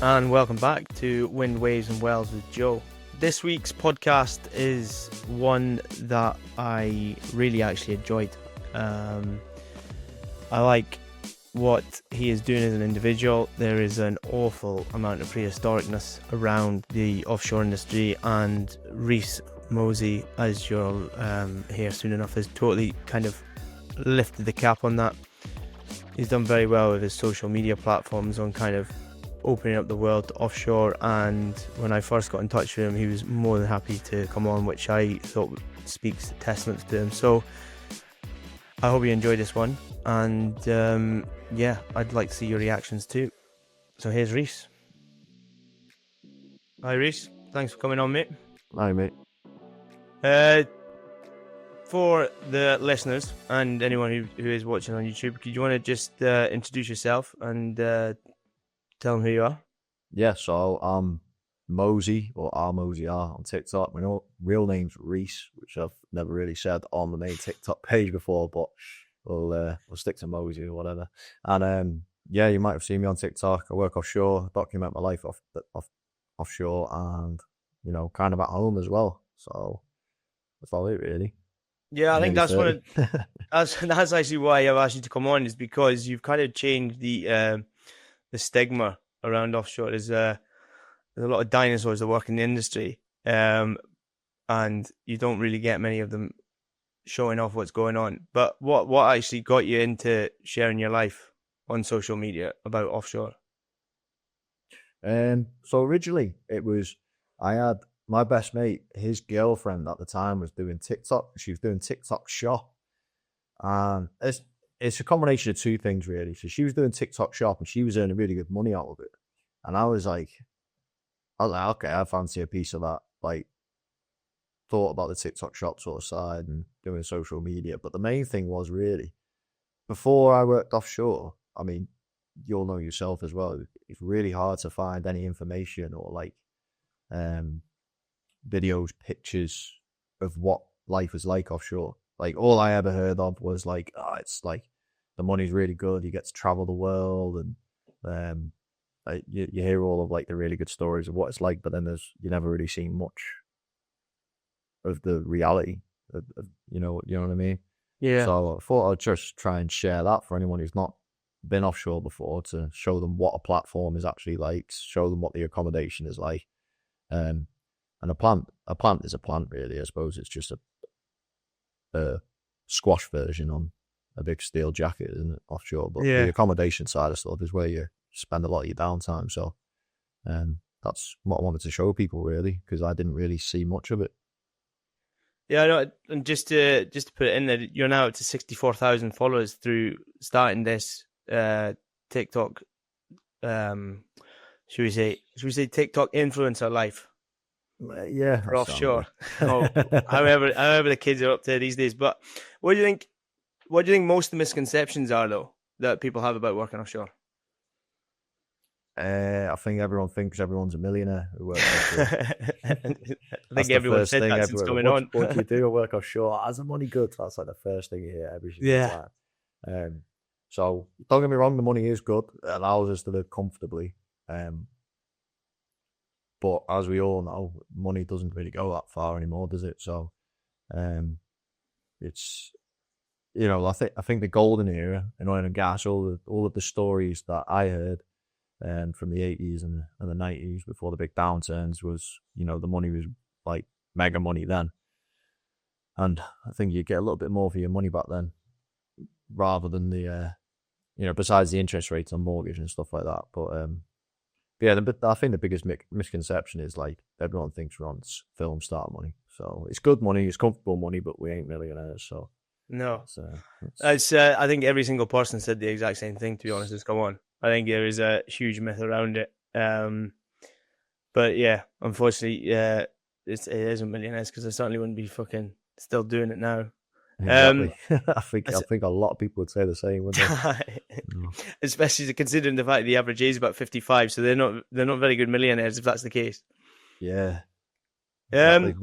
and welcome back to Wind, Waves and Wells with Joe. This week's podcast is one that I really actually enjoyed. I like what he is doing as an individual. There is an awful amount of prehistoricness around the offshore industry, and Reece Mosey, as you'll hear soon enough, has totally kind of lifted the cap on that. He's done very well with his social media platforms on kind of opening up the world to offshore, and when I first got in touch with him, he was more than happy to come on, which I thought speaks testaments to him. So I hope you enjoyed this one, and yeah, I'd like to see your reactions too. So here's Reece. Hi Reece, thanks for coming on, mate. Hi, mate. For the listeners and anyone who is watching on YouTube, do you want to just introduce yourself and tell them who you are? Yeah, so I'm Mosey, or R-Mosey R on TikTok. My real name's Reece, which I've never really said on the main TikTok page before, but we'll stick to Mosey or whatever. And yeah, you might have seen me on TikTok. I work offshore, document my life offshore, and kind of at home as well. So that's all it really. Yeah, I think that's one of that's actually why I've asked you to come on, is because you've kind of changed the stigma around offshore. There's a lot of dinosaurs that work in the industry, and you don't really get many of them showing off what's going on. But what actually got you into sharing your life on social media about offshore? So originally it was, I had my best mate, his girlfriend at the time was doing TikTok. She was doing TikTok Shop, and it's a combination of two things really. So she was doing TikTok Shop and she was earning really good money out of it. And I was like, okay, I fancy a piece of that. Like, thought about the TikTok Shop sort of side and doing social media. But the main thing was really, before I worked offshore, I mean, you'll know yourself as well, it's really hard to find any information or like videos, pictures of what life is like offshore. Like, all I ever heard of was like, it's like the money's really good, you get to travel the world, and you hear all of like the really good stories of what it's like, but then you never really see much of the reality of you know what I mean? Yeah. So I thought I'd just try and share that for anyone who's not been offshore before, to show them what a platform is actually like, show them what the accommodation is like. And a plant is a plant really. I suppose it's just a squash version on a big steel jacket, isn't it, offshore? But Yeah. the accommodation side of stuff is where you spend a lot of your downtime. So that's what I wanted to show people really, because I didn't really see much of it. Yeah, I know. And just to put it in there, you're now up to 64,000 followers through starting this TikTok. Should we say TikTok influencer life? Yeah, for offshore. However the kids are up to these days. But what do you think most of the misconceptions are though that people have about working offshore? I think everyone thinks everyone's a millionaire who works offshore. I think everyone said that since coming on. What do you do? I work offshore. As the money good? That's like the first thing you hear every single time. So don't get me wrong, the money is good. It allows us to live comfortably. But as we all know, money doesn't really go that far anymore, does it? So, it's, I think the golden era in oil and gas, all of the stories that I heard, from the 80s and the 90s before the big downturns was, the money was like mega money then, and I think you get a little bit more for your money back then, rather than the, besides the interest rates on mortgage and stuff like that, but. Yeah, I think the biggest misconception is like everyone thinks we're on film star money. So it's good money, it's comfortable money, but we ain't millionaires. So no, it's I think every single person said the exact same thing. To be honest, just come on. I think there is a huge myth around it. But yeah, unfortunately, it isn't millionaires, because I certainly wouldn't be fucking still doing it now. Exactly. I think a lot of people would say the same, wouldn't they? No. Especially considering the fact the average age is about 55, so they're not very good millionaires if that's the case. Yeah. Exactly.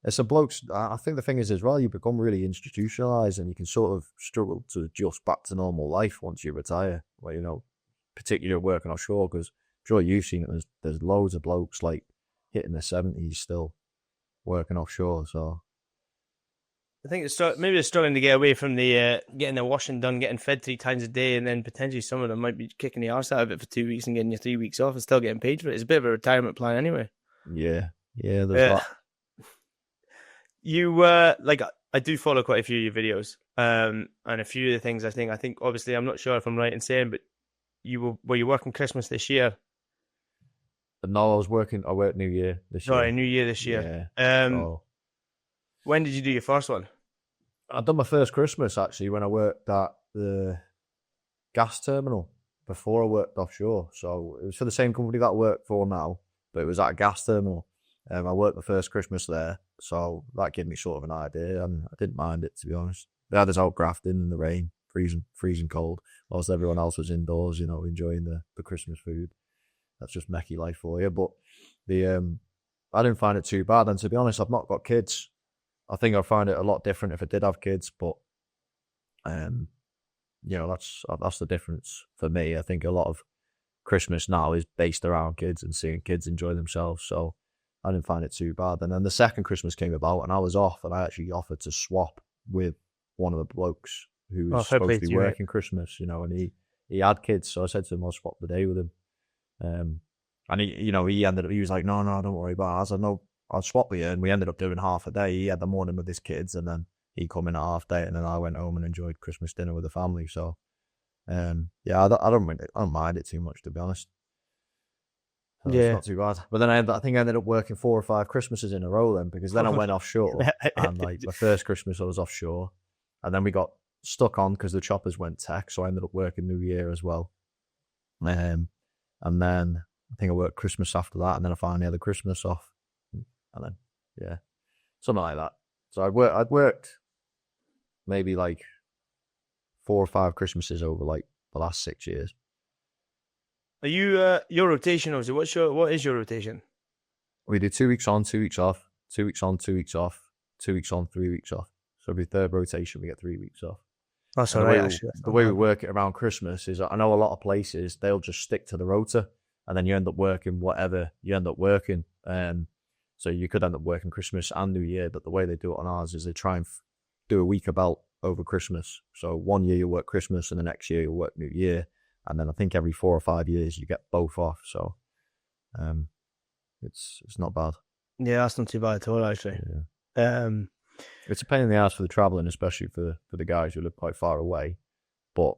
It's a blokes. I think the thing is as well, you become really institutionalized, and you can sort of struggle to adjust back to normal life once you retire. Well, particularly working offshore, because sure you've seen it. There's loads of blokes like hitting their 70s still working offshore. So I think maybe they're struggling to get away from the getting their washing done, getting fed 3 times a day, and then potentially some of them might be kicking the arse out of it for 2 weeks and getting you 3 weeks off and still getting paid for it. It's a bit of a retirement plan anyway. yeah, there's that. You like I do follow quite a few of your videos, and a few of the things I think obviously I'm not sure if I'm right in saying, but were you working Christmas this year? No, I worked New Year this year. Sorry, New Year this year. Yeah. So when did you do your first one? I'd done my first Christmas actually when I worked at the gas terminal before I worked offshore. So it was for the same company that I work for now, but it was at a gas terminal. I worked the first Christmas there, so that gave me sort of an idea, and I didn't mind it, to be honest. They had us out grafting in the rain, freezing cold, whilst everyone else was indoors, enjoying the Christmas food. That's just Mecky life for you. But I didn't find it too bad, and to be honest, I've not got kids. I think I'd find it a lot different if I did have kids, but that's the difference for me. I think a lot of Christmas now is based around kids and seeing kids enjoy themselves, so I didn't find it too bad. And then the second Christmas came about and I was off, and I actually offered to swap with one of the blokes who was supposed to be working Christmas, and he had kids. So I said to him, I'll swap the day with him. And he was like, no, don't worry about it. I said, no, I'll swap with you. And we ended up doing half a day. He had the morning with his kids, and then he come in at half day, and then I went home and enjoyed Christmas dinner with the family. So, I don't mind it too much, to be honest. So it's not too bad. But then I think I ended up working 4 or 5 Christmases in a row then, because then I went offshore, and like the first Christmas I was offshore, and then we got stuck on because the choppers went tech, so I ended up working New Year as well. And then I think I worked Christmas after that, and then I finally had the Christmas off, and then something like that. So I'd worked maybe like 4 or 5 Christmases over like the last 6 years. Are you your rotation? Obviously, what is your rotation? We do 2 weeks on, 2 weeks off, 2 weeks on, 2 weeks off, 2 weeks on, 3 weeks off. So every third rotation we get 3 weeks off. That's all right. The way we work it around Christmas is, I know a lot of places they'll just stick to the rota, and then you end up working whatever you end up working. So you could end up working Christmas and New Year, but the way they do it on ours is they try and do a week about over Christmas. So 1 year you work Christmas, and the next year you work New Year. And then I think every 4 or 5 years you get both off. So it's not bad. Yeah, that's not too bad at all, actually. Yeah. It's a pain in the ass for the travelling, especially for the guys who live quite far away. But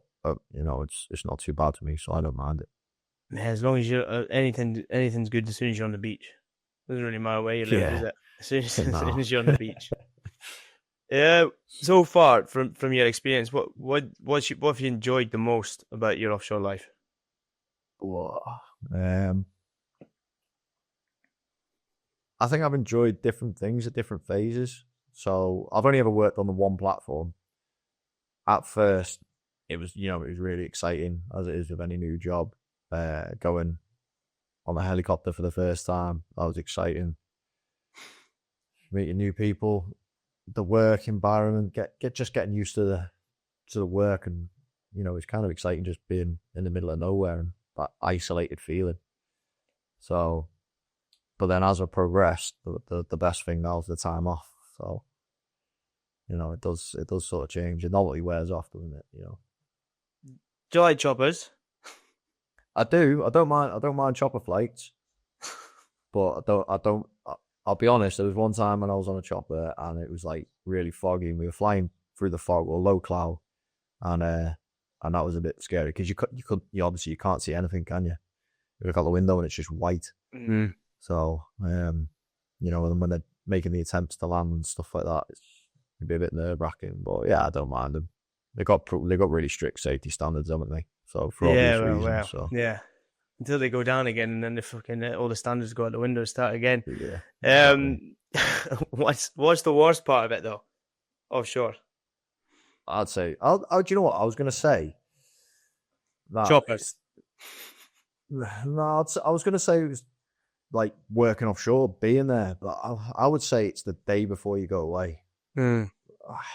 it's not too bad to me, so I don't mind it. Yeah, as long as you're anything's good as soon as you're on the beach. Doesn't really matter where you live, is it? As soon as you're on the beach. So far from your experience, what have you enjoyed the most about your offshore life? I think I've enjoyed different things at different phases. So I've only ever worked on the one platform. At first, it was really exciting, as it is with any new job. Going on a helicopter for the first time, that was exciting. Meeting new people, the work environment, getting used to the work, and it's kind of exciting just being in the middle of nowhere and that isolated feeling. So, but then as I progressed, the best thing now is the time off. So, it does sort of change. The novelty wears off, doesn't it? Do you like choppers? I do. I don't mind chopper flights, but I'll be honest, there was one time when I was on a chopper and it was like really foggy, and we were flying through the fog or low cloud, and that was a bit scary because you obviously can't see anything, can you? You look out the window and it's just white. Mm-hmm. So and when they're making the attempts to land and stuff like that, it'd be a bit nerve wracking. But yeah, I don't mind them. They got really strict safety standards, haven't they? So for obvious reasons. So. Yeah. Until they go down again, and then all the standards go out the window, start again. Yeah. What's the worst part of it though? Offshore. I'd say. Do you know what I was going to say? Choppers. No, I was going to say it was like working offshore, being there, but I would say it's the day before you go away. I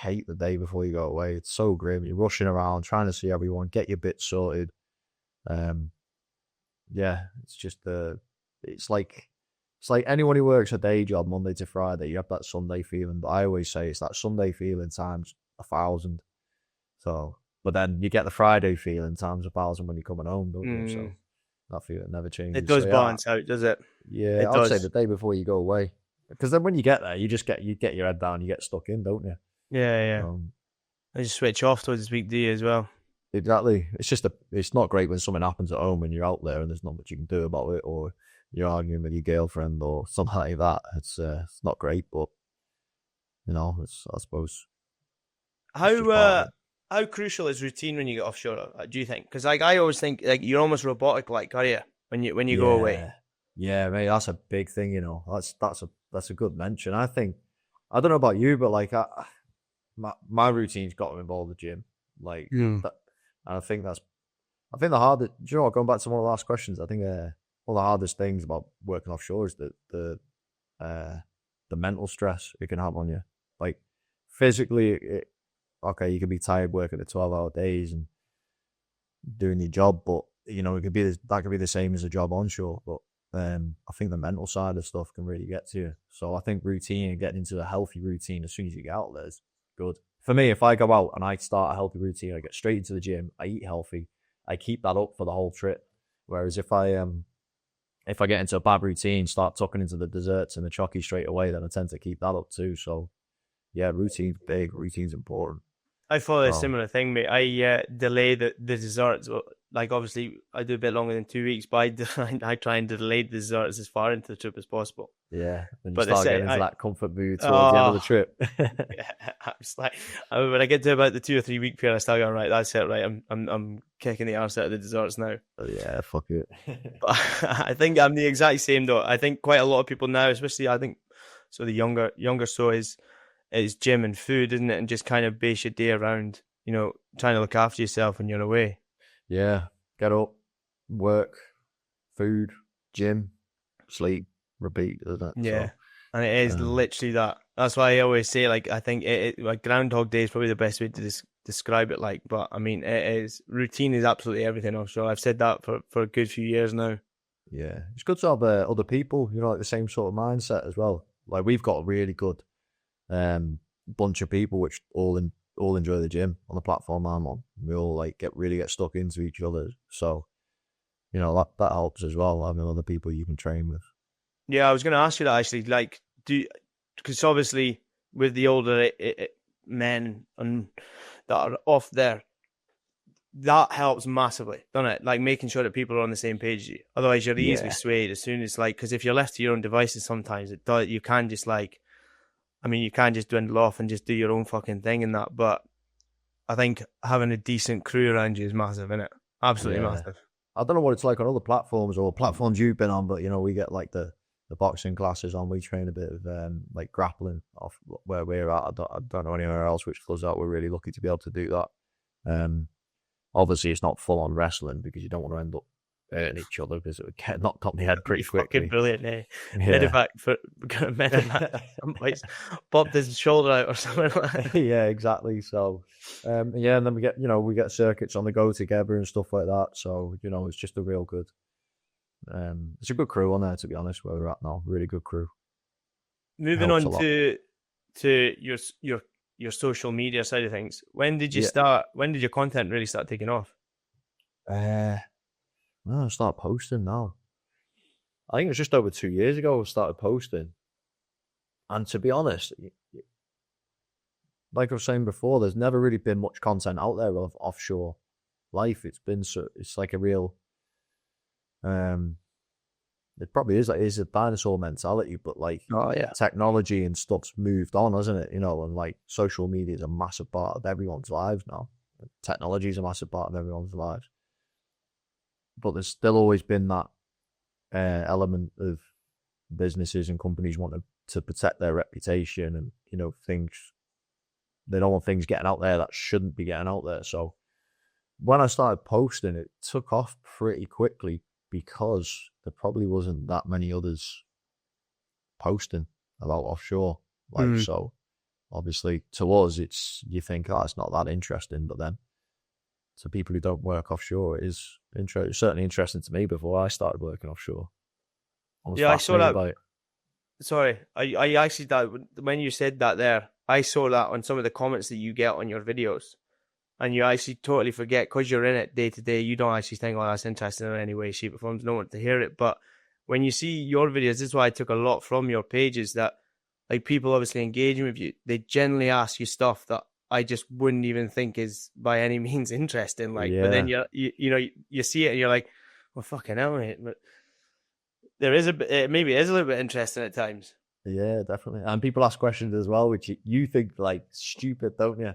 hate the day before you go away. It's so grim. You're rushing around, trying to see everyone, get your bits sorted. yeah, it's just it's like anyone who works a day job Monday to Friday, you have that Sunday feeling. But I always say it's that Sunday feeling times 1,000. So, but then you get the Friday feeling times 1,000 when you're coming home, don't you? So that feeling never It changes. does So yeah, balance out, does it? yeah, It I'd say does. the day before you go away, because then when you get there, you get your head down, you get stuck in, don't you? Yeah, yeah. I just switch off towards this week, do you, as well? Exactly. It's not great when something happens at home and you're out there and there's not much you can do about it, or you're arguing with your girlfriend or something like that. It's not great, but it's, I suppose, it's just part of it. How crucial is routine when you get offshore? Do you think? Because I always think like you're almost robotic, like are you when you go away? Yeah, mate, that's a big thing. That's a good mention. I don't know about you, but like my routine's got to involve the gym, like that, and I think the hardest. Do you know what? Going back to one of the last questions, I think one of the hardest things about working offshore is the mental stress it can have on you. Like physically, okay, you could be tired working the 12-hour days and doing your job, but it could be that could be the same as a job onshore. But I think the mental side of stuff can really get to you. So I think routine and getting into a healthy routine as soon as you get out there is good. For me, if I go out and I start a healthy routine, I get straight into the gym, I eat healthy, I keep that up for the whole trip. Whereas if I get into a bad routine, start tucking into the desserts and the chocky straight away, then I tend to keep that up too. So yeah, routine's big, routine's important. I follow a similar thing, mate. I delay the desserts. Like obviously, I do a bit longer than 2 weeks, but I try and delay the desserts as far into the trip as possible. Yeah, and you But start getting into that comfort mood towards the end of the trip. Yeah, I was like, when I get to about the 2 or 3 week period, I start going right. That's it, right? I'm kicking the arse out of the desserts now. Yeah, fuck it. But I think I'm the exact same though. I think quite a lot of people now, especially I think so the younger so is gym and food, isn't it? And just kind of base your day around, trying to look after yourself when you're away. Yeah, get up, work, food, gym, sleep, repeat, isn't it? Yeah, so, and it is literally that. That's why I always say, like, I think like Groundhog Day is probably the best way to describe it. Like, but I mean, routine is absolutely everything offshore. I've said that for a good few years now. Yeah, it's good to have other people, like the same sort of mindset as well. Like we've got a really good bunch of people which all enjoy the gym on the platform I'm on. We all like really get stuck into each other. So, that helps as well, having other people you can train with. Yeah, I was going to ask you that actually. Like, because obviously with the older men that are off there, that helps massively, doesn't it? Like making sure that people are on the same page as you. Otherwise, you're easily swayed as soon as because if you're left to your own devices, sometimes you can just you can't just dwindle off and just do your own fucking thing and that. But I think having a decent crew around you is massive, isn't it? Absolutely massive. I don't know what it's like on other platforms or platforms you've been on, but we get like the boxing classes on. We train a bit of like grappling off where we're at. I don't know anywhere else which does that. We're really lucky to be able to do that. Obviously, it's not full on wrestling because you don't want to end up hurting each other because it would get knocked on the head pretty quickly. Fucking brilliant, eh? Yeah. Medevac popped his shoulder out or something like that. Yeah, exactly. So, and then we get circuits on the go together and stuff like that. So, it's just a real good. It's a good crew on there, to be honest. Where we're at now, really good crew. Moving on to your social media side of things. When did you start? When did your content really start taking off? I started posting now. I think it was just over 2 years ago I started posting. And to be honest, like I was saying before, there's never really been much content out there of offshore life. It's like a real, it probably is a dinosaur mentality, but like technology and stuff's moved on, hasn't it? And like social media is a massive part of everyone's lives now. Technology is a massive part of everyone's lives. But there's still always been that element of businesses and companies wanting to protect their reputation and, things. They don't want things getting out there that shouldn't be getting out there. So when I started posting, it took off pretty quickly because there probably wasn't that many others posting about offshore. So obviously to us, you think, it's not that interesting. But then to people who don't work offshore is certainly interesting to me before I started working offshore. I was Yeah, I saw fascinated that. by it. Sorry, I actually that when you said that there, I saw that on some of the comments that you get on your videos, and you actually totally forget because you're in it day to day. You don't actually think, "Oh, that's interesting in any way, shape, or form." You don't want to hear it, but when you see your videos, this is why I took a lot from your pages. That like people obviously engaging with you, they generally ask you stuff that I just wouldn't even think is by any means interesting. Like, but then Yeah, you know you see it and you're like, "Well, fucking hell, mate." But there is a bit, it maybe is a little bit interesting at times. yeah, definitely. And people ask questions as well, which you think like stupid, don't you?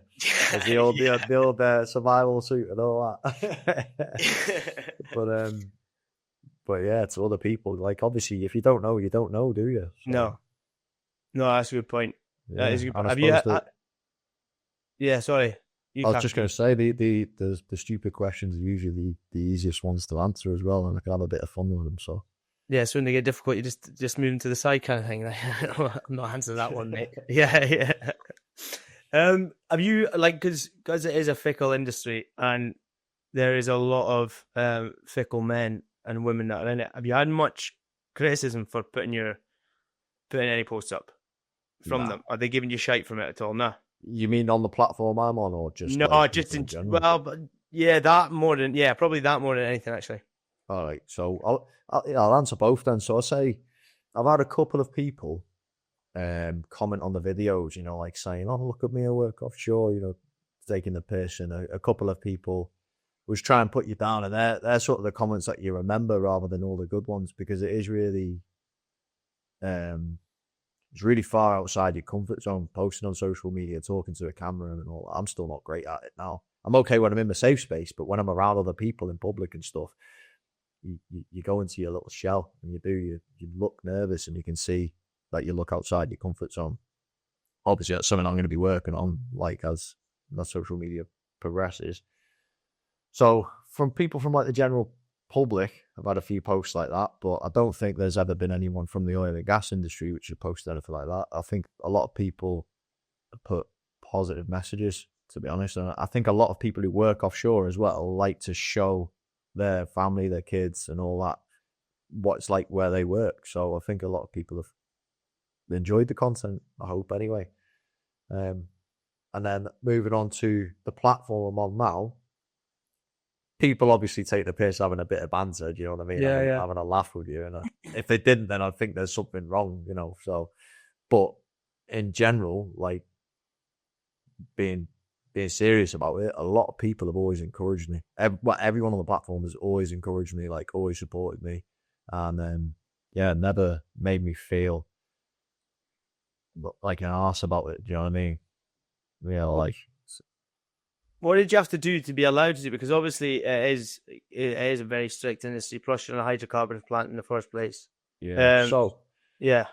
There's the old, Yeah. the old survival suit and all that. but but yeah, to other people, like obviously, if you don't know, you don't know, do you? So No, no, that's a good point. That yeah, is a good and point. I Have you? suppose that Yeah, sorry, you I was can. just going to say the stupid questions are usually the easiest ones to answer as well, and I can have a bit of fun with them. So Yeah, so when they get difficult, you just move them to the side, kind of thing. I'm not answering that one, mate. Yeah, yeah. Have you like because it is a fickle industry and there is a lot of fickle men and women that are in it. Have you had much criticism for putting any posts up from nah, them? Are they giving you shite from it at all? No. you mean on the platform I'm on, or just No, like just people in general? well, but yeah, that more than probably that more than anything actually. All right, so I'll answer both then. So I say I've had a couple of people comment on the videos, like saying, "Oh, look at me, I work offshore," taking the piss, and a couple of people was try and put you down, and they're sort of the comments that you remember rather than all the good ones, because it is really um it's really far outside your comfort zone, posting on social media, talking to a camera and all that. I'm still not great at it now. I'm okay when I'm in my safe space, but when I'm around other people in public and stuff, you go into your little shell, and you look nervous, and you can see that you look outside your comfort zone. Obviously, that's something I'm going to be working on, like as my social media progresses. So from people from like the general public, I've had a few posts like that, but I don't think there's ever been anyone from the oil and gas industry which has posted anything like that. I think a lot of people put positive messages, to be honest. And I think a lot of people who work offshore as well like to show their family, their kids, and all that what it's like where they work. So I think a lot of people have enjoyed the content. I hope anyway. And then moving on to the platform I'm on now, people obviously take the piss having a bit of banter. Do you know what I mean? Yeah, yeah. Having a laugh with you, and if they didn't, then I'd think there's something wrong. So, but in general, like being serious about it, a lot of people have always encouraged me. Everyone on the platform has always encouraged me, like always supported me, and yeah, never made me feel like an arse about it. Do you know what I mean? Yeah, like What did you have to do to be allowed to do? Because obviously it is a very strict industry. Plus, you're in a hydrocarbon plant in the first place. yeah. Um, So yeah,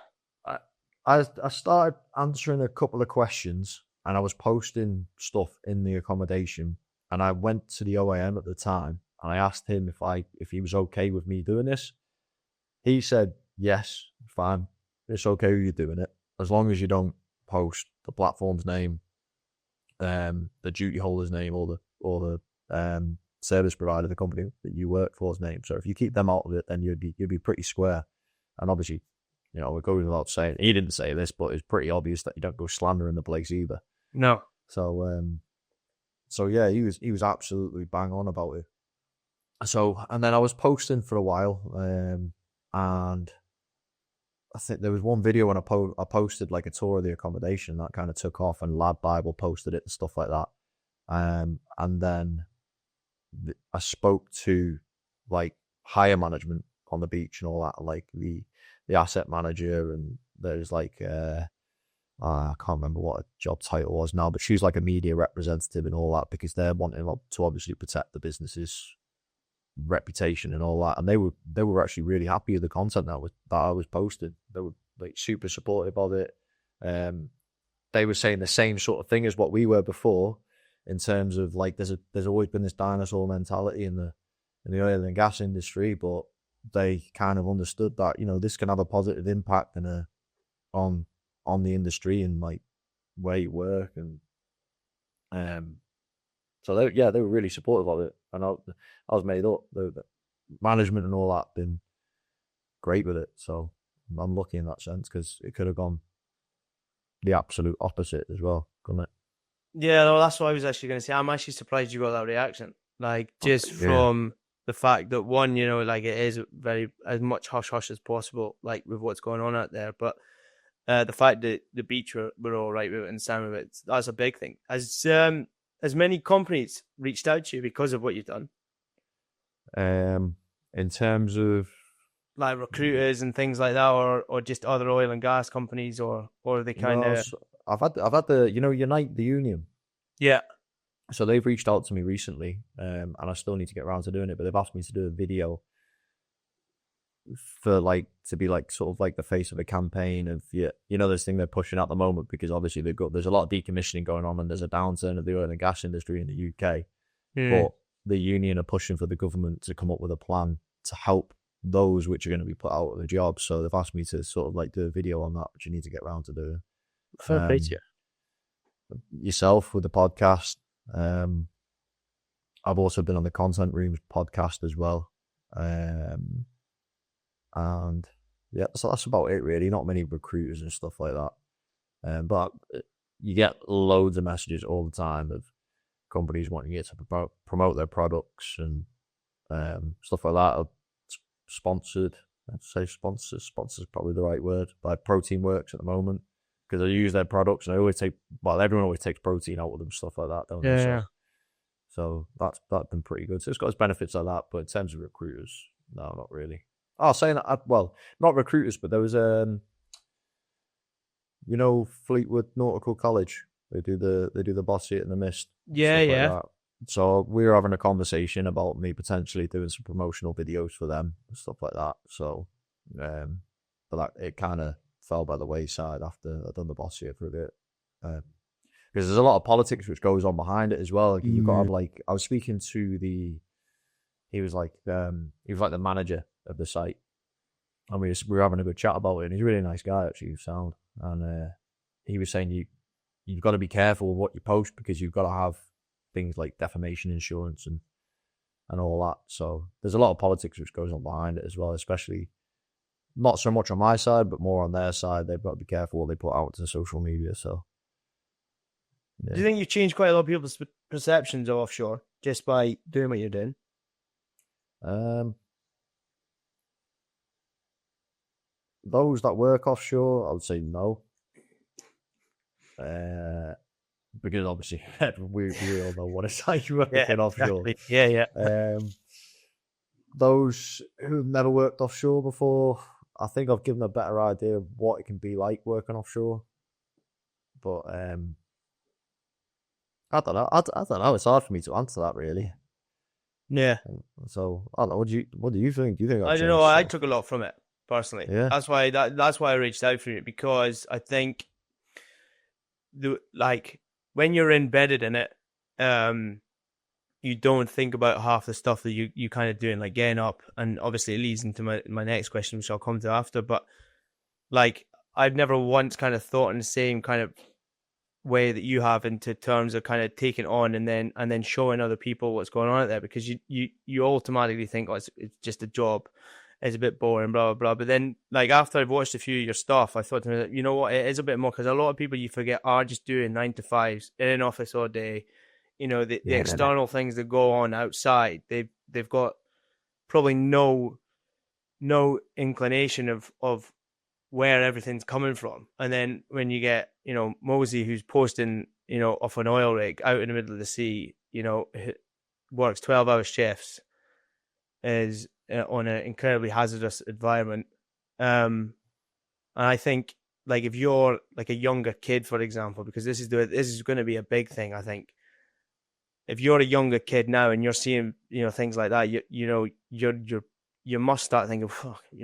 I I started answering a couple of questions, and I was posting stuff in the accommodation, and I went to the OAM at the time, and I asked him if he was okay with me doing this. He said yes, fine, it's okay with you doing it as long as you don't post the platform's name, the duty holder's name, or the service provider, the company that you work for's name. So if you keep them out of it, then you'd be pretty square. And obviously, it goes without saying. He didn't say this, but it's pretty obvious that you don't go slandering the place either. no. So yeah, he was absolutely bang on about it. So, and then I was posting for a while, and I think there was one video when I posted like a tour of the accommodation that kind of took off, and Lad Bible posted it and stuff like that. And then I spoke to like higher management on the beach and all that, like the asset manager, and there's like I can't remember what a job title was now, but she's like a media representative and all that, because they're wanting to obviously protect the business's reputation and all that. And they were actually really happy with the content that I was posting. They were like super supportive of it. They were saying the same sort of thing as what we were before, in terms of like there's always been this dinosaur mentality in the oil and gas industry, but they kind of understood that this can have a positive impact and on the industry and like where you work, and So they were really supportive of it, and I was made up. The management and all that been great with it. So I'm lucky in that sense because it could have gone the absolute opposite as well, couldn't it? Yeah, well, that's what I was actually going to say. I'm actually surprised you got that reaction. Like, just Yeah. from the fact that one, like it is very as much hush hush as possible, like with what's going on out there. But the fact that the beach were all right with it and Sam with it, that's a big thing. As many companies reached out to you because of what you've done, In terms of like recruiters and things like that, or just other oil and gas companies, or they kind no, of so I've had the Unite the Union. yeah. So they've reached out to me recently, and I still need to get around to doing it. But they've asked me to do a video for like to be like sort of like the face of a campaign of this thing they're pushing at the moment because obviously there's a lot of decommissioning going on and there's a downturn of the oil and gas industry in the UK. Hmm. But the union are pushing for the government to come up with a plan to help those which are going to be put out of the job. So they've asked me to sort of like do a video on that, which you need to get around to do. Fair play to you. Yourself with the podcast. I've also been on the Content Rooms podcast as well. And yeah, so that's about it really. Not many recruiters and stuff like that. But you get loads of messages all the time of companies wanting you to promote their products and stuff like that. Sponsored, I'd say sponsors is probably the right word, by Protein Works at the moment because I use their products and everyone always takes protein out of them, stuff like that, don't they? Yeah. So that's been pretty good. So it's got its benefits like that, but in terms of recruiters, no, not really. Oh, saying that, well, not recruiters, but there was Fleetwood Nautical College. They do the Boss Seat and the Mist, Yeah, stuff like yeah. that. So we were having a conversation about me potentially doing some promotional videos for them and stuff like that. So, but it kind of fell by the wayside after I'd done the Boss Seat for a bit. Because there's a lot of politics which goes on behind it as well. Like, you've got to have I was speaking to he was like the manager of the site, and we were having a good chat about it. And he's a really nice guy, actually, sound. And he was saying you've got to be careful with what you post because you've got to have things like defamation insurance and all that. So there's a lot of politics which goes on behind it as well, especially not so much on my side, but more on their side. They've got to be careful what they put out to social media. So. Yeah. Do you think you've changed quite a lot of people's perceptions of offshore just by doing what you're doing? Those that work offshore, I would say no. Because obviously we all know what it's like working offshore. Exactly. Yeah. Those who've never worked offshore before, I think I've given a better idea of what it can be like working offshore. But I don't know. I don't know. It's hard for me to answer that, really. Yeah. So I don't know. What do you think? Do you think I don't know. I took a lot from it personally. Yeah. That's why I reached out for it, because I think when you're embedded in it, you don't think about half the stuff that you kind of doing, like getting up, and obviously it leads into my next question, which I'll come to after. But like, I've never once kind of thought in the same kind of way that you have, into terms of kind of taking on and then showing other people what's going on out there, because you automatically think, oh, it's just a job, it's a bit boring, blah blah blah. But then, like, after I've watched a few of your stuff, I thought to myself, you know what, it is a bit more, because a lot of people, you forget, are just doing 9 to 5s in an office all day. The external things that go on outside, they've got probably no inclination of where everything's coming from. And then when you get, Mosey, who's posting, off an oil rig out in the middle of the sea, works 12-hour shifts, is on an incredibly hazardous environment. And I think, like, if you're like a younger kid, for example, because this is going to be a big thing, I think. If you're a younger kid now and you're seeing, things like that, you must start thinking,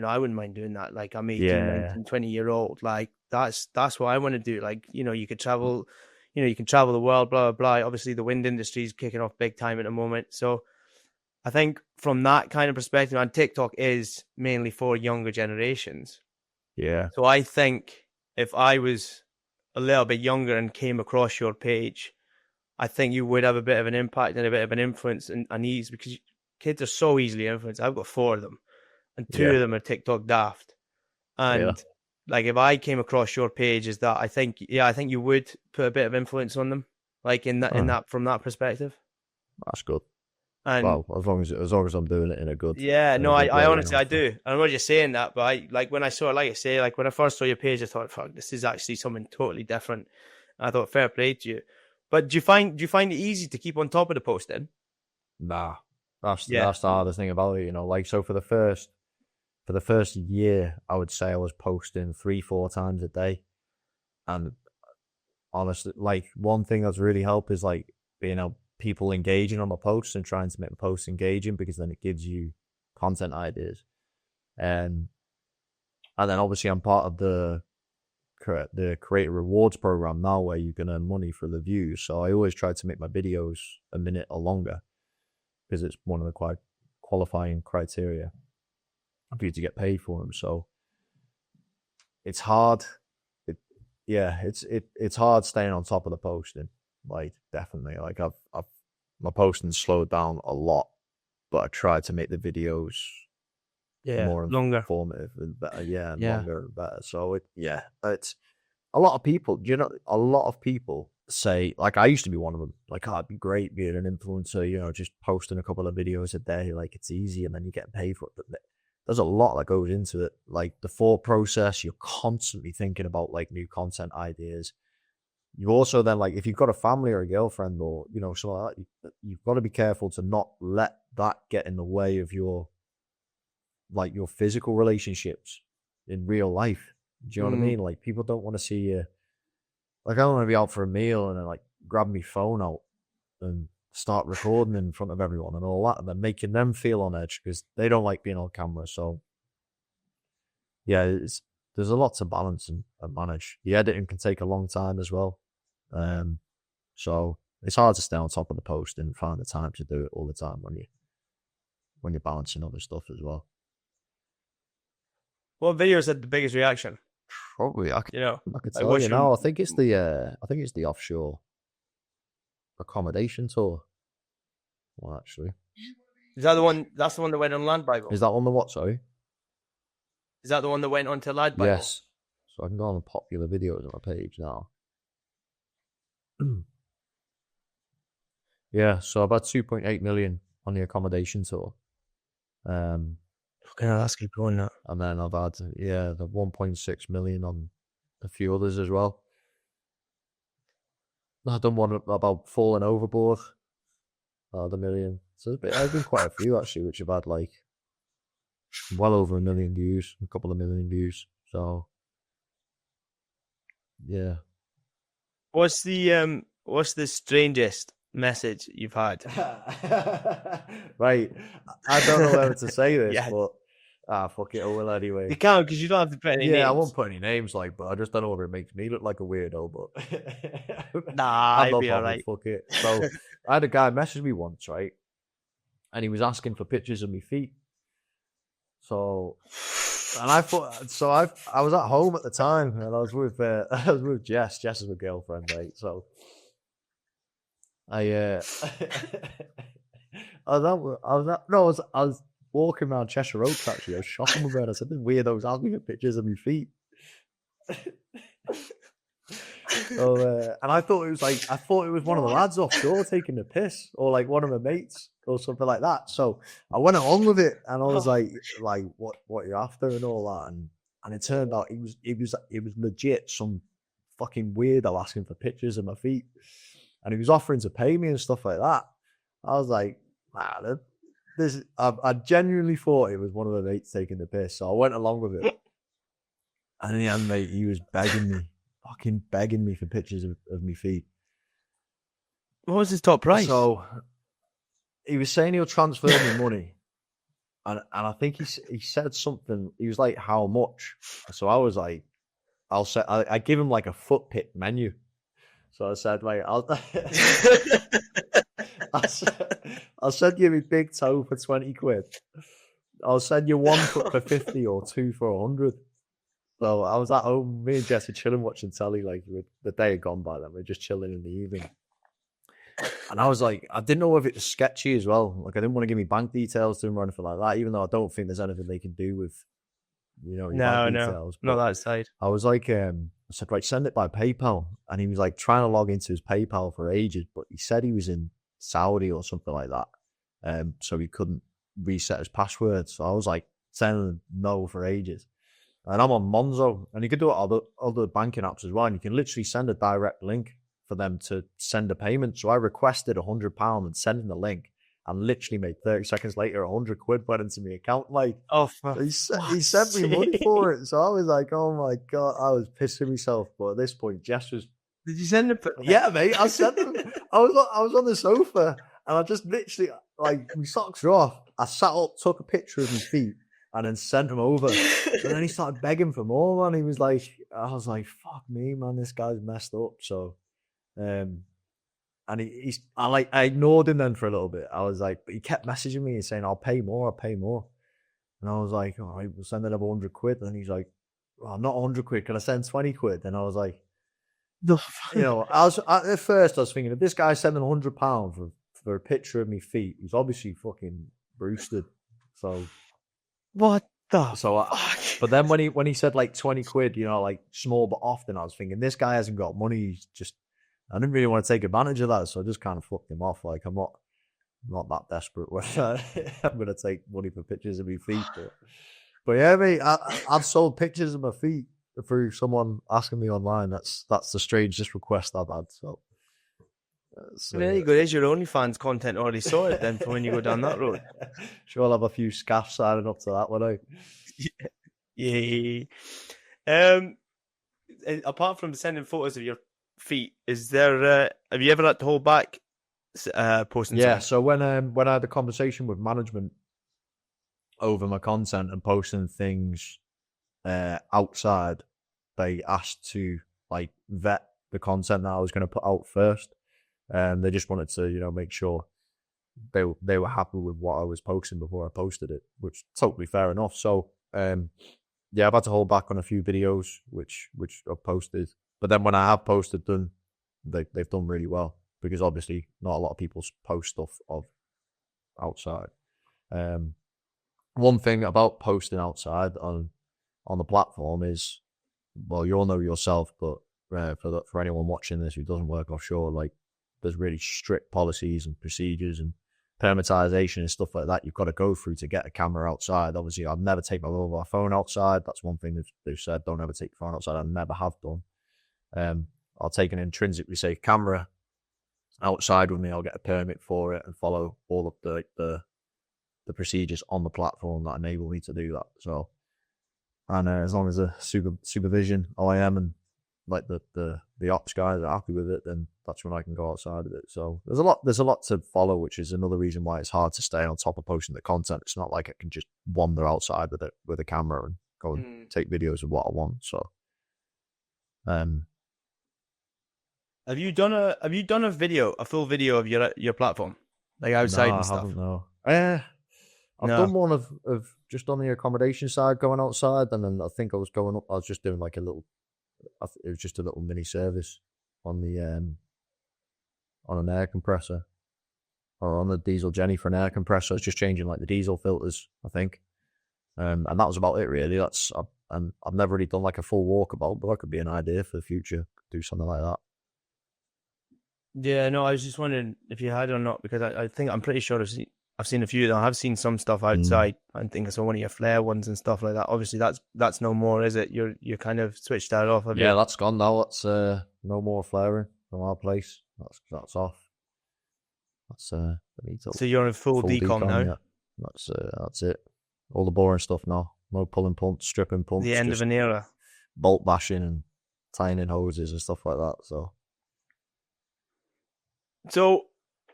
I wouldn't mind doing that. Like, I'm 18, 19, 20-year-old. Like, that's what I want to do. Like, you could travel, you can travel the world, blah, blah, blah. Obviously, the wind industry is kicking off big time at the moment. So I think from that kind of perspective, and TikTok is mainly for younger generations. Yeah. So I think if I was a little bit younger and came across your page, I think you would have a bit of an impact and a bit of an influence and ease, because kids are so easily influenced. I've got 4 of them, and 2 of them are TikTok daft. Yeah. And like, if I came across your page, is that I think you would put a bit of influence on them, like in that from that perspective. That's good. And Well, as long as I'm doing it in a good I way, honestly I do. I'm not just saying that, but I like when I saw it, like I say, like when I first saw your page, I thought, fuck, this is actually something totally different. I thought, fair play to you. But do you find it easy to keep on top of the posting? Nah, that's Yeah. the hardest thing about it. You know, like so for the first year, I would say I was posting 3-4 times a day, and honestly, like one thing that's really helped is like being able people engaging on my posts and trying to make the posts engaging, because then it gives you content ideas. And then obviously I'm part of the creator rewards program now, where you can earn money for the views. So I always try to make my videos a minute or longer, because it's one of the qualifying criteria for you to get paid for them. So it's hard. It's hard staying on top of the posting. Like, definitely. Like my posting slowed down a lot, but I tried to make the videos more longer, informative and better. Yeah, and longer and better. So it's a lot of people. You know, a lot of people say, like, I used to be one of them. Like, it'd be great being an influencer. You know, just posting a couple of videos a day. Like, it's easy, and then you get paid for it. But there's a lot that goes into it. Like the thought process, you're constantly thinking about like new content ideas. You also then, like, if you've got a family or a girlfriend or, you know, something like that, you've got to be careful to not let that get in the way of your physical relationships in real life. Do you know what I mean? Like, people don't want to see you. Like, I don't want to be out for a meal and then like grab my phone out and start recording in front of everyone and all that, and then making them feel on edge because they don't like being on camera. So yeah, there's a lot to balance and manage. The editing can take a long time as well. So it's hard to stay on top of the post and find the time to do it all the time when you're balancing other stuff as well. What videos had the biggest reaction? Probably, I could tell like, you now. I think it's the offshore accommodation tour. Well, actually, is that the one? That's the one that went on Land Bible. Is that on the what? Sorry, is that the one that went on to Land Bible? Yes. So I can go on the popular videos on my page now. Yeah, so about 2.8 million on the accommodation tour. Okay, that's keep going that. And then I've had the 1.6 million on a few others as well. I've done one about falling overboard. The million. So I've been quite a few actually, which have had like well over 1 million views, a couple of million views. So yeah. What's the strangest message you've had? Right. I don't know whether to say this, but fuck it, I will anyway. You can't, because you don't have to put any names. Yeah, I won't put any names, like, but I just don't know whether it makes me look like a weirdo, but nah, I'd be alright. Fuck it. So I had a guy message me once, right? And he was asking for pictures of my feet. So, and I thought, so I was at home at the time, and I was with Jess. Jess is my girlfriend, right? So I was walking around Cheshire Oaks actually. I was shopping with her, and I said, "This weirdo's asking for pictures of my feet." So, and I thought it was one of the lads offshore taking the piss, or like one of my mates, or something like that. So I went along with it, and I was like, what you're after and all that, and it turned out it was legit some fucking weirdo asking for pictures of my feet, and he was offering to pay me and stuff like that. I was like, man, I genuinely thought it was one of the mates taking the piss, so I went along with it. And in the end, mate, he was fucking begging me for pictures of me feet. What was his top price? So he was saying he'll transfer me money, and I think he said something. He was like, "How much?" So I was like, I give him like a foot pick menu. So I said, "Mate, I'll send you my big toe for 20 quid. I'll send you 1 foot for 50 or 2 for 100. So I was at home, me and Jess were chilling watching telly, like the day had gone by then. We were just chilling in the evening. And I was like, I didn't know if it was sketchy as well. Like, I didn't want to give me bank details to him or anything like that, even though I don't think there's anything they can do with, your bank No, details. not But that side. I was like, I said, right, send it by PayPal. And he was like trying to log into his PayPal for ages, but he said he was in Saudi or something like that. So he couldn't reset his password. So I was like sending no for ages. And I'm on Monzo, and you can do it on other banking apps as well. And you can literally send a direct link for them to send a payment. So I requested £100 and sent him the link, and literally made 30 seconds later, £100 went into my account. Like, Oh, for he sent me money for it. So I was like, oh my God, I was pissing myself. But at this point, Jess was, did you send it? yeah, mate, I sent him. I was on the sofa, and I just literally, like, my socks are off. I sat up, took a picture of my feet, and then sent him over. And then he started begging for more, man. He was like, I was like, fuck me, man, this guy's messed up. So, and I ignored him then for a little bit. I was like, but he kept messaging me and saying, I'll pay more. And I was like, all right, we'll send another £100. And he's like, well, not £100. Can I send £20? And I was like, at first I was thinking, if this guy's sending £100 for a picture of me feet, he's obviously fucking boosted. So what the fuck? But then when he said like £20, like small but often, I was thinking, this guy hasn't got money. He's just, I didn't really want to take advantage of that, so I just kind of fucked him off. Like, I'm not that desperate where I'm gonna take money for pictures of my feet. But yeah, mate, I've sold pictures of my feet through someone asking me online. That's the strangest request I've had. So there you go. There's your OnlyFans content already sorted then for when you go down that road. Sure, I'll have a few scaffs signing up to that one. Yeah. Apart from sending photos of your feet, is there? Have you ever had to hold back posting? Yeah. So when I had a conversation with management over my content and posting things outside, they asked to like vet the content that I was going to put out first. They just wanted to, make sure they were happy with what I was posting before I posted it, which is totally fair enough. So, yeah, I've had to hold back on a few videos which I've posted, but then when I have posted them, they've done really well, because obviously not a lot of people post stuff of outside. One thing about posting outside on the platform is, well, you'll know yourself, but for anyone watching this who doesn't work offshore, like, there's really strict policies and procedures and permitization and stuff like that you've got to go through to get a camera outside. Obviously, I've never taken my mobile phone outside. That's one thing they've said, don't ever take your phone outside. I never have done. I'll take an intrinsically safe camera outside with me. I'll get a permit for it and follow all of the procedures on the platform that enable me to do that. So, and as long as the supervision, OIM, and like the ops guys are happy with it, then that's when I can go outside of it. So there's a lot to follow, which is another reason why it's hard to stay on top of posting the content. It's not like I can just wander outside with a camera and go and take videos of what I want. So, have you done a full video of your platform, like outside and stuff? No, I haven't. I've done one of just on the accommodation side, going outside, and then I think I was just doing like it was just a little mini service on the on an air compressor, or on the diesel Jenny for an air compressor. I was just changing like the diesel filters, I think, and that was about it really. And I've never really done like a full walkabout, but that could be an idea for the future. Do something like that. Yeah, no, I was just wondering if you had or not, because I'm pretty sure I've seen a few. I have seen some stuff outside. I think I saw one of your flare ones and stuff like that. Obviously, that's no more, is it? You kind of switched that off. Yeah, that's gone now. That's no more flaring from our place. That's off. That's so you're in full decom now. Yeah. That's it. All the boring stuff now. No pulling pumps, stripping pumps. The end of an era. Bolt bashing and tying in hoses and stuff like that. So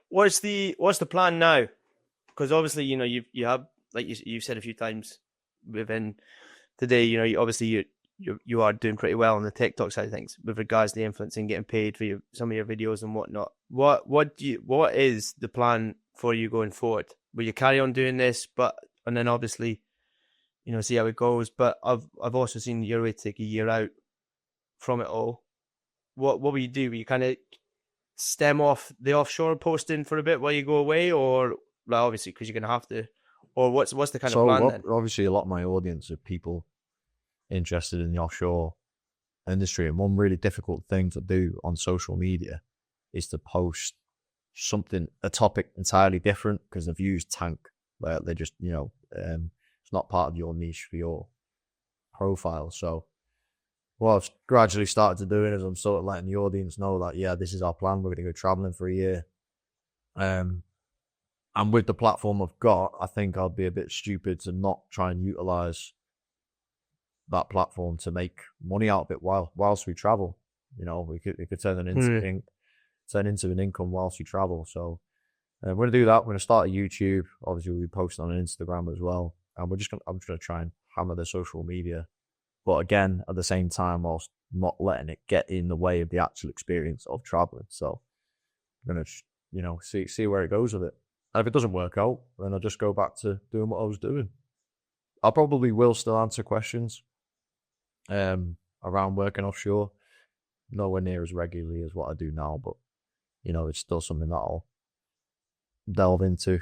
what's the plan now? Because obviously, you have, like you've said a few times within today, obviously you are doing pretty well on the TikTok side of things with regards to the influencing, getting paid for some of your videos and whatnot. What is the plan for you going forward? Will you carry on doing this, and then obviously, see how it goes? But I've also seen your way to take a year out from it all. What will you do? Will you kind of stem off the offshore posting for a bit while you go away, or like, obviously because you're gonna have to, or what's the kind of plan then? Obviously, a lot of my audience are people interested in the offshore industry, and one really difficult thing to do on social media is to post a topic entirely different, because the views tank. They just, it's not part of your niche for your profile. So what I've gradually started to do is I'm sort of letting the audience know that, yeah, this is our plan. We're going to go traveling for a year. And with the platform I've got, I think I'd be a bit stupid to not try and utilize that platform to make money out of it whilst we travel. We could turn into an income whilst we travel. So we're going to do that. We're going to start a YouTube. Obviously, we'll be posting on Instagram as well. And I'm just going to try and hammer the social media. But again, at the same time, whilst not letting it get in the way of the actual experience of traveling. So I'm going to, see where it goes with it. And if it doesn't work out, then I'll just go back to doing what I was doing. I probably will still answer questions around working offshore. Nowhere near as regularly as what I do now, but, it's still something that I'll delve into.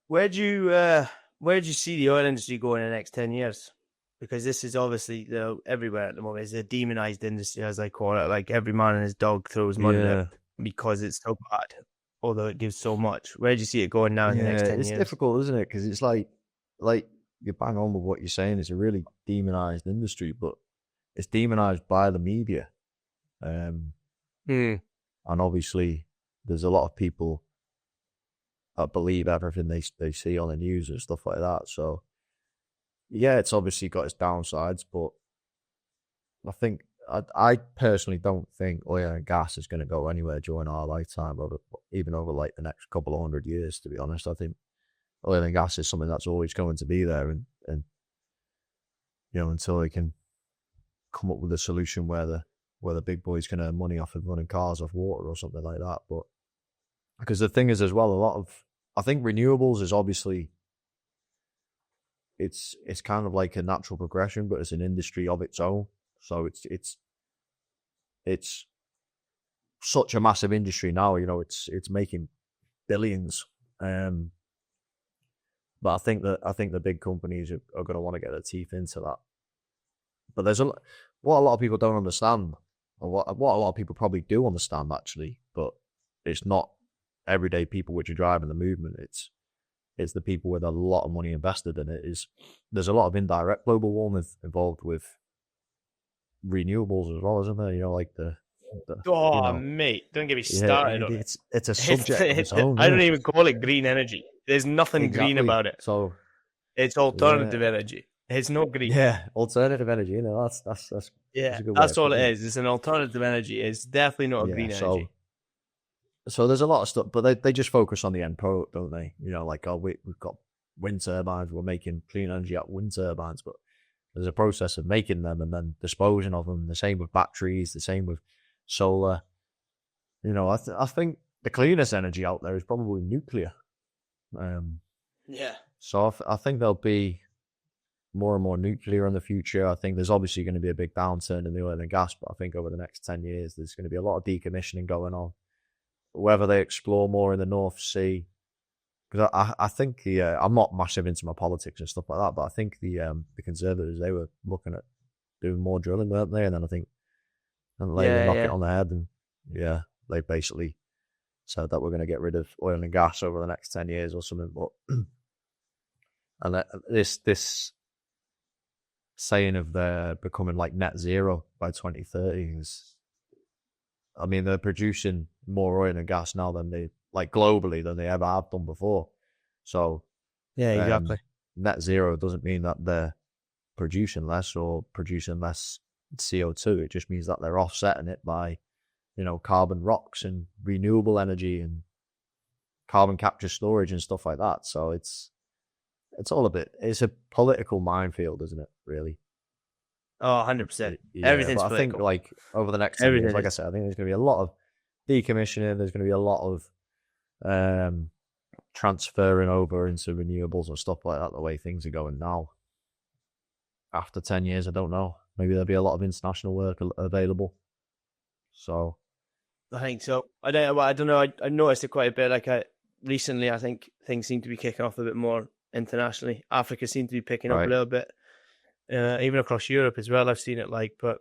Where do you see the oil industry going in the next 10 years? Because this is obviously everywhere at the moment. It's a demonized industry, as I call it. Like every man and his dog throws money at it because it's so bad, although it gives so much. Where do you see it going now in the next 10 years? It's difficult, isn't it? Because it's like you bang on with what you're saying. It's a really demonized industry, but it's demonized by the media. And obviously, there's a lot of people that believe everything they see on the news and stuff like that. So, yeah, it's obviously got its downsides, but I personally don't think oil and gas is going to go anywhere during our lifetime, even over like the next couple of 100 years, to be honest. I think oil and gas is something that's always going to be there, and until they can come up with a solution where the big boys can earn money off of running cars off water or something like that. But because the thing is as well, I think renewables is obviously it's kind of like a natural progression, but it's an industry of its own. So it's such a massive industry now. It's making billions. But I think the big companies are going to want to get their teeth into that. But what a lot of people don't understand, or what a lot of people probably do understand actually, but it's not everyday people which are driving the movement. It's the people with a lot of money invested in it. There's a lot of indirect global warming involved with renewables as well, isn't there? Like mate, don't get me started on it. It's a subject of its own. I don't even call it green energy. There's nothing green about it. So it's alternative energy. It's not green. Yeah, alternative energy. That's that's all it is. It's an alternative energy. It's definitely not a green energy. So there's a lot of stuff, but they just focus on the end product, don't they? We've got wind turbines. We're making clean energy out of wind turbines, but there's a process of making them and then disposing of them. The same with batteries. The same with solar. I think the cleanest energy out there is probably nuclear. So I think there'll be more and more nuclear in the future. I think there's obviously going to be a big downturn in the oil and gas, but I think over the next 10 years, there's going to be a lot of decommissioning going on. Whether they explore more in the North Sea, because I think I'm not massive into my politics and stuff like that, but I think the Conservatives, they were looking at doing more drilling, weren't they? And then I think they knock it on the head, and they basically said that we're going to get rid of oil and gas over the next 10 years or something. But and this saying of they're becoming like net zero by 2030 is, I mean, they're producing more oil and gas now than globally than they ever have done before. So exactly. Net zero doesn't mean that they're producing less or producing less CO2. It just means that they're offsetting it by, carbon rocks and renewable energy and carbon capture storage and stuff like that. So it's it's a political minefield, isn't it, really? Oh, 100%. Everything's but I political. think over the next 10 years, like I said, I think there's going to be a lot of decommissioning. There's going to be a lot of transferring over into renewables and stuff like that, the way things are going now. After 10 years, I don't know. Maybe there'll be a lot of international work available. So I think so. I don't know. I noticed it quite a bit. Like recently, I think things seem to be kicking off a bit more internationally. Africa seems to be picking up a right, little bit, even across Europe as well. I've seen it. Like, but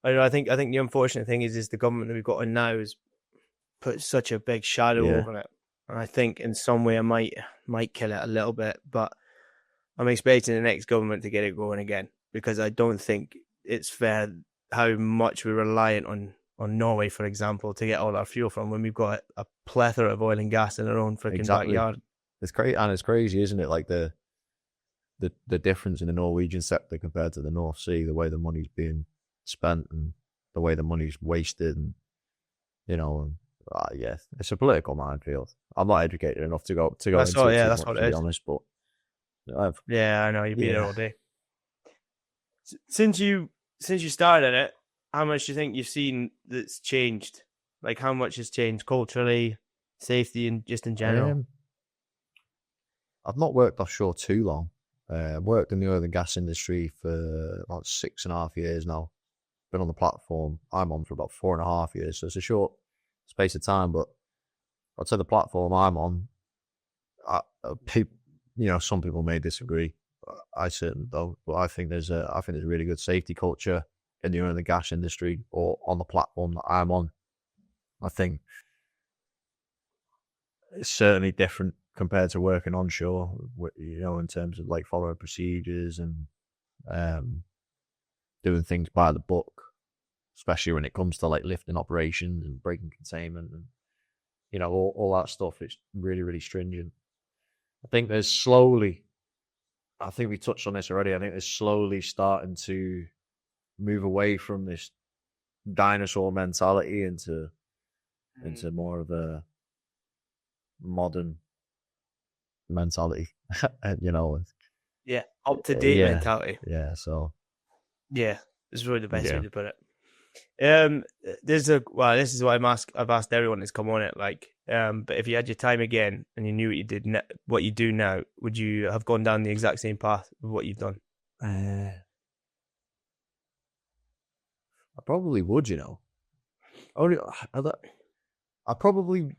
I don't know, I think the unfortunate thing is the government that we've got in now has put such a big shadow yeah, over it, and I think in some way it might kill it a little bit. But I'm expecting the next government to get it going again, because I don't think it's fair how much we're reliant on Norway, for example, to get all our fuel from, when we've got a plethora of oil and gas in our own freaking exactly. backyard. It's crazy, and it's crazy, isn't it? Like the difference in the Norwegian sector compared to the North Sea, the way the money's being spent and the way the money's wasted, and you know, and, yeah, it's a political minefield. I'm not educated enough to go That's into all. it Yeah, too that's much, what to it be is. honest. But I've Yeah, I know. You'd be there yeah, all day. Since you started in it, how much do you think you've seen that's changed? Like, how much has changed culturally, safety, and just in general? I've not worked offshore too long. I've worked in the oil and gas industry for about 6.5 years now. Been on the platform I'm on for about 4.5 years, so it's a short space of time. But I'd say the platform I'm on, some people may disagree. I certainly don't. But I think there's a really good safety culture in the oil and gas industry, or on the platform that I'm on. I think it's certainly different compared to working onshore, in terms of like following procedures and um, doing things by the book, especially when it comes to like lifting operations and braking containment and all that stuff. It's really, really stringent. I think there's slowly, I think we touched on this already, I think there's slowly starting to move away from this dinosaur mentality into more of a modern mentality. And Yeah, up to date yeah, mentality. yeah. So Yeah, is really the best way yeah, to put it. This is what I've asked everyone that's come on it. Like, but if you had your time again and you knew what you do now, would you have gone down the exact same path of what you've done? I probably would. Only I probably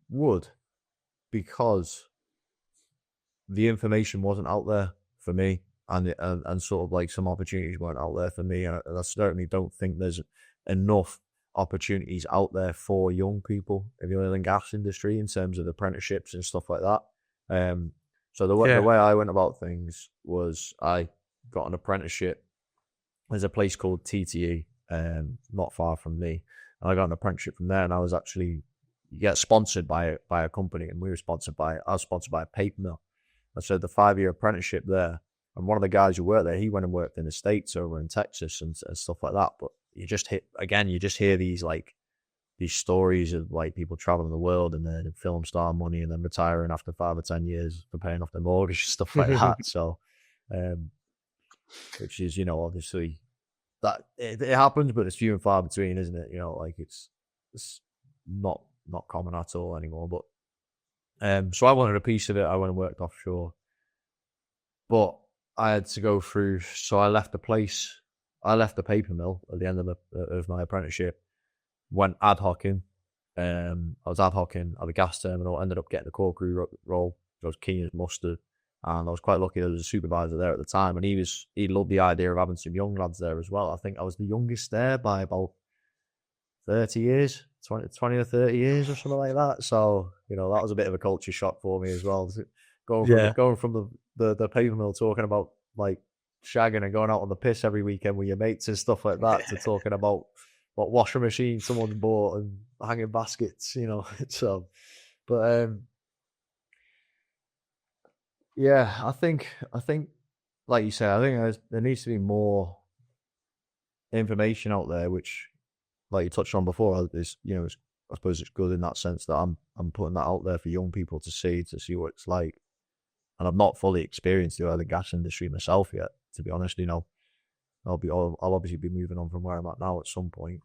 would, because the information wasn't out there for me, and sort of like some opportunities weren't out there for me. And I certainly don't think there's enough opportunities out there for young people in the oil and gas industry in terms of apprenticeships and stuff like that. So the Yeah. way I went about things was I got an apprenticeship. There's a place called TTE, not far from me, and I got an apprenticeship from there. And I was actually, you get sponsored by a company, and I was sponsored by a paper mill. I said the 5-year apprenticeship there, and one of the guys who worked there, he went and worked in the States over in Texas and stuff like that. But you just hear these stories of like people traveling the world and then film star money and then retiring after 5 or 10 years for paying off their mortgage and stuff like that. So, which is, obviously that it happens, but it's few and far between, isn't it? Like it's not common at all anymore. But so I wanted a piece of it. I went and worked offshore, but I had to go through. So I left the place. I left the paper mill at the end of my apprenticeship. Went ad hocing. I was ad hocing at the gas terminal. Ended up getting the core crew role. I was keen as mustard, and I was quite lucky. There was a supervisor there at the time, and he loved the idea of having some young lads there as well. I think I was the youngest there by about 30 years, 20 or 30 years or something like that. So, that was a bit of a culture shock for me as well. Going from the paper mill, talking about like shagging and going out on the piss every weekend with your mates and stuff like that, to talking about what washer machine someone's bought and hanging baskets, So, but yeah, I think like you said, I think there needs to be more information out there, which, like you touched on before, is I suppose it's good in that sense that I'm putting that out there for young people to see what it's like. And I've not fully experienced the oil and gas industry myself yet, to be honest. I'll obviously be moving on from where I'm at now at some point.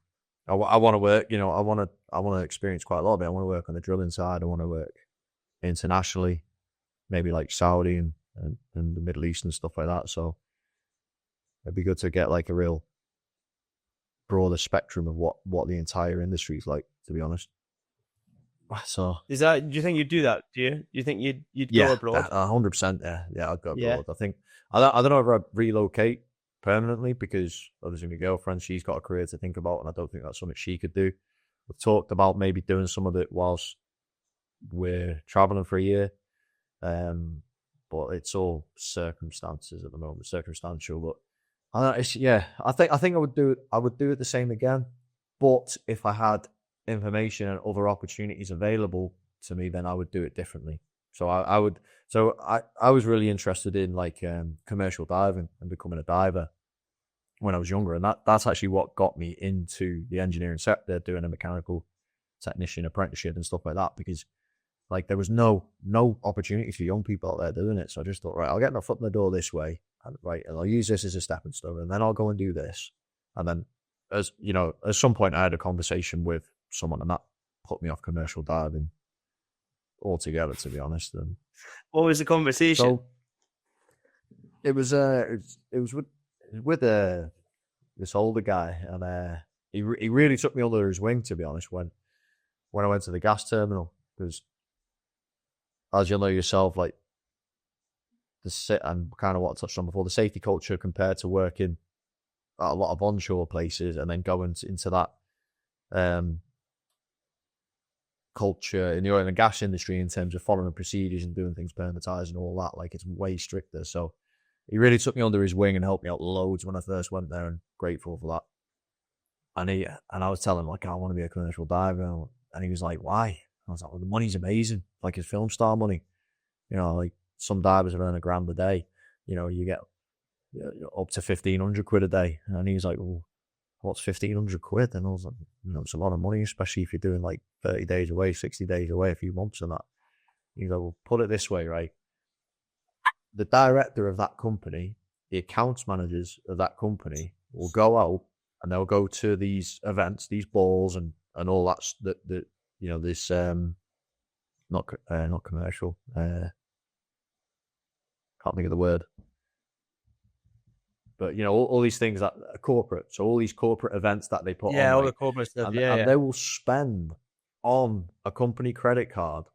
I want to work. I want to experience quite a lot of it. I want to work on the drilling side. I want to work internationally, maybe like Saudi and the Middle East and stuff like that. So it'd be good to get like a real broader spectrum of what the entire industry is like, to be honest. So Is that? Do you think you'd do that? Do you? Do you think you'd go yeah, abroad? 100%. Yeah, I'd go Yeah. abroad. I think I don't know if I'd relocate permanently because obviously my girlfriend, she's got a career to think about, and I don't think that's something she could do. We've talked about maybe doing some of it whilst we're traveling for a year, but it's all circumstances at the moment, circumstantial. But I think I would do it. I would do it the same again, but if I had information and other opportunities available to me, then I would do it differently. So I would. So I was really interested in like commercial diving and becoming a diver when I was younger, and that's actually what got me into the engineering sector, doing a mechanical technician apprenticeship and stuff like that, because like there was no opportunities for young people out there doing it. So I just thought, right, I'll get my foot in the door this way, and I'll use this as a stepping stone, and then I'll go and do this. And then, as you know, at some point I had a conversation with someone, and that put me off commercial diving altogether, to be honest. And what was the conversation? so it was with this older guy, and he really took me under his wing, to be honest, when I went to the gas terminal, because as you'll know yourself, like and kind of what I touched on before, the safety culture compared to working at a lot of onshore places and then going into that culture in the oil and gas industry in terms of following procedures and doing things permitized and all that, like it's way stricter. So he really took me under his wing and helped me out loads when I first went there, and grateful for that. And I was telling him, like, I want to be a commercial diver, and he was like, why? I was like, well, the money's amazing, like it's film star money. You know, like some divers earn $1,000 a day. You know, you get up to 1,500 quid a day. And he's like, well, what's 1,500 quid? And I was like, you know, it's a lot of money, especially if you're doing like 30 days away, 60 days away, a few months and that. He's like, well, put it this way, right? The director of that company, the accounts managers of that company will go out and they'll go to these events, these balls and all that you know, this not commercial, can't think of the word, but you know, all these things that are corporate. So all these corporate events that they put on, all the corporate stuff, and they will spend on a company credit card.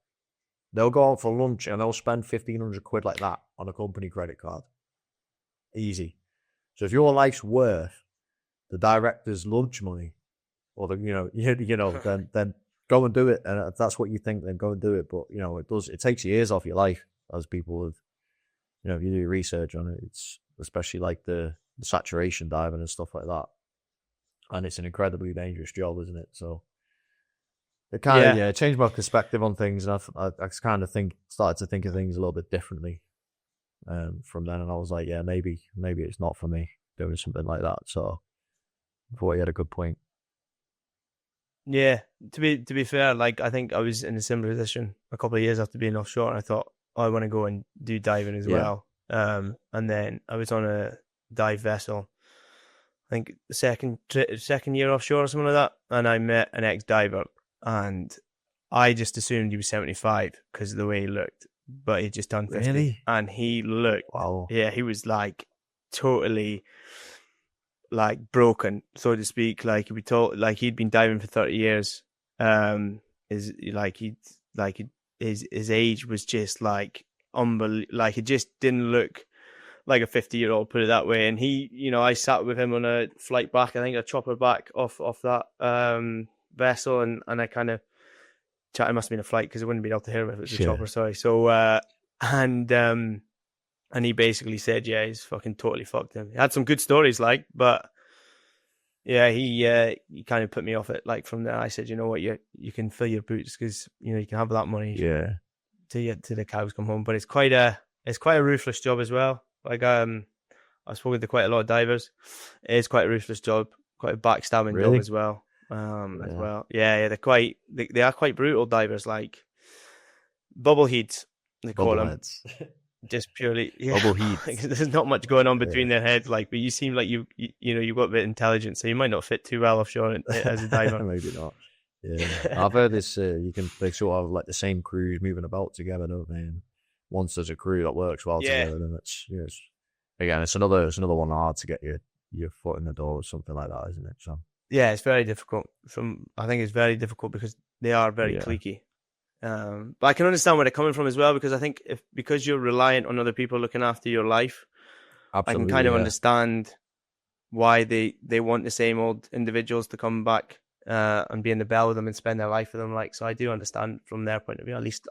They'll go out for lunch and they'll spend 1,500 quid like that on a company credit card. Easy. So if your life's worth the director's lunch money, or the then go and do it. And if that's what you think, then go and do it. But you know, it takes years off your life, as people have. You know, if you do research on it, it's especially like the saturation diving and stuff like that, and it's an incredibly dangerous job, isn't it? So it kind of changed my perspective on things, and I kind of started to think of things a little bit differently from then. And I was like, yeah, maybe it's not for me doing something like that. So I thought he had a good point. Yeah, to be fair, like I think I was in a similar position a couple of years after being offshore, and I thought, I want to go and do diving as well. And then I was on a dive vessel, I think second year offshore or something like that, and I met an ex-diver, and I just assumed he was 75 because of the way he looked, but he just turned 50. Really? And he looked, he was like totally like broken, so to speak. Like we told, like he'd been diving for 30 years. His age was just like unbelievable. Like it just didn't look like a 50-year-old, put it that way. And he, you know, I sat with him on a flight back, I think a chopper back off that vessel, and I kind of chatted. It must have been a flight because I wouldn't be able to hear him if it was a chopper. Sorry. So and he basically said, yeah, he's fucking totally fucked him. He had some good stories, like, but yeah, he kind of put me off it. Like from there, I said, you know what, you can fill your boots because you know you can have that money. Yeah. To the cows come home, but it's quite a ruthless job as well. Like I've spoken to quite a lot of divers. It is quite a ruthless job, quite a backstabbing job as well. As well, yeah, they are quite brutal divers, like bubbleheads they call them. Just purely bubbleheads. There's not much going on between their heads, like, but you seem like you know you've got a bit of intelligence, so you might not fit too well offshore as a diver. Maybe not. Yeah, I've heard this. They sort of like the same crews moving about together, don't they? And once there's a crew that works well together, then it's again, it's another one hard to get your foot in the door or something like that, isn't it? So Yeah, it's very difficult. I think it's very difficult because they are very Yeah, cliquey. But I can understand where they're coming from as well, because I think because you're reliant on other people looking after your life, I can kind absolutely. of Yeah, understand why they want the same old individuals to come back and be in the bell with them and spend their life with them. Like, so I do understand from their point of view. At least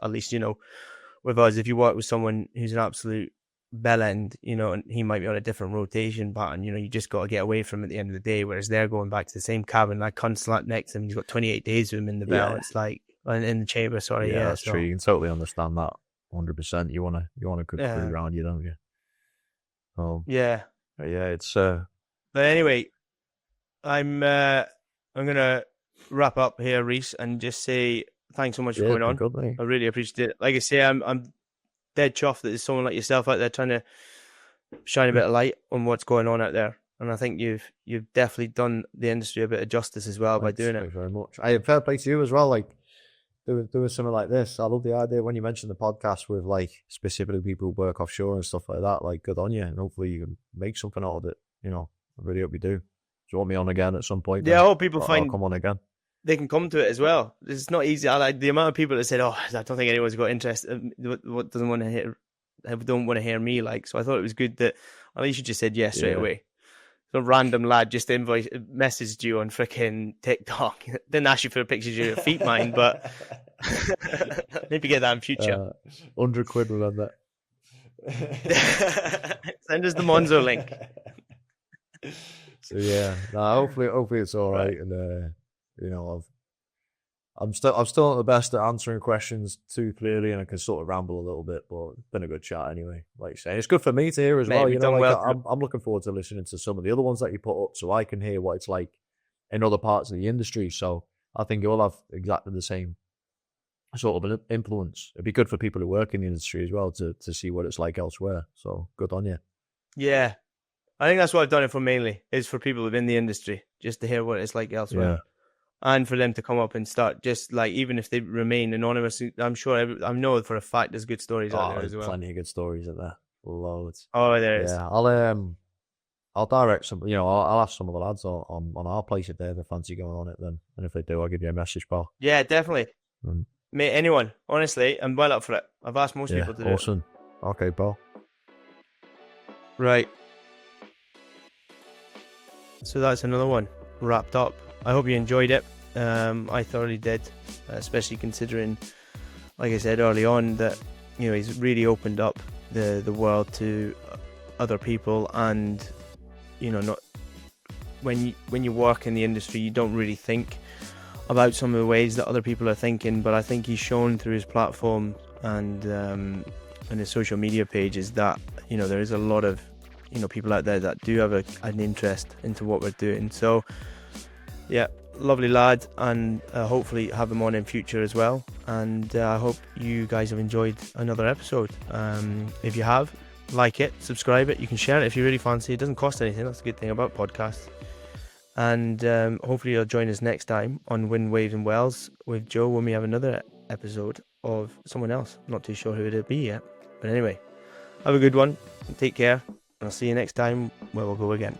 with us, if you work with someone who's an absolute bell end, and he might be on a different rotation pattern, you just got to get away from him at the end of the day. Whereas they're going back to the same cabin. I can't slap next to him. He's got 28 days with him in the bell. yeah, It's like in the chamber. Sorry, yeah. yeah. That's true. So You can totally understand that. 100%. You want a good crew yeah, around you, don't you? yeah. But yeah, it's But anyway, I'm gonna wrap up here, Reece, and just say thanks so much for yeah, coming it's been on. good, mate. I really appreciate it. Like I say, I'm dead chuffed that there's someone like yourself out there trying to shine a bit of light on what's going on out there. And I think you've definitely done the industry a bit of justice as well by doing it. Thanks very much. I fair play to you as well. Like doing something like this. I love the idea when you mentioned the podcast with like specifically people who work offshore and stuff like that. Like, good on you, and hopefully you can make something out of it. I really hope you do. Do you want me on again at some point? Yeah, Then I hope people I'll find come on again. they can come to it as well. It's not easy. I like the amount of people that said, "Oh, I don't think anyone's got interest. What doesn't want to hear, don't want to hear me." Like, so I thought it was good that at least you just said yes straight away. Some random lad just messaged you on freaking TikTok. Didn't ask you for pictures of your feet, mind, but maybe get that in future. £100 on that. Send us the Monzo link. So yeah, hopefully it's all right. And I'm still not the best at answering questions too clearly, and I can sort of ramble a little bit, but it's been a good chat anyway. Like you say, it's good for me to hear as Mate, well. we've done well. I'm looking forward to listening to some of the other ones that you put up, so I can hear what it's like in other parts of the industry. So I think you'll have exactly the same sort of an influence. It'd be good for people who work in the industry as well to see what it's like elsewhere. So good on you. Yeah, I think that's what I've done it for mainly, is for people within the industry, just to hear what it's like elsewhere. Yeah. And for them to come up and start, just like, even if they remain anonymous, I'm sure, I know for a fact there's good stories out there as well. Plenty of good stories out there. Loads. Oh, there is. Yeah, I'll direct some. I'll ask some of the lads on our place if they ever fancy going on it. Then, and if they do, I'll give you a message, pal. Yeah, definitely. Mate, anyone. Honestly, I'm well up for it. I've asked most people to do it. Awesome. Okay, pal. Right. So that's another one wrapped up. I hope you enjoyed it. I thoroughly did, especially considering, like I said early on, that he's really opened up the world to other people, and not when you work in the industry, you don't really think about some of the ways that other people are thinking. But I think he's shown through his platform and his social media pages that there is a lot of people out there that do have an interest into what we're doing. So yeah, lovely lad, and hopefully have him on in future as well. And I hope you guys have enjoyed another episode. If you have, like it, subscribe it, you can share it if you really fancy. It doesn't cost anything. That's a good thing about podcasts. And hopefully you'll join us next time on Wind, Waves and Wells with Joe when we have another episode of someone else. Not too sure who it'll be yet, but anyway, have a good one, take care, and I'll see you next time where we'll go again.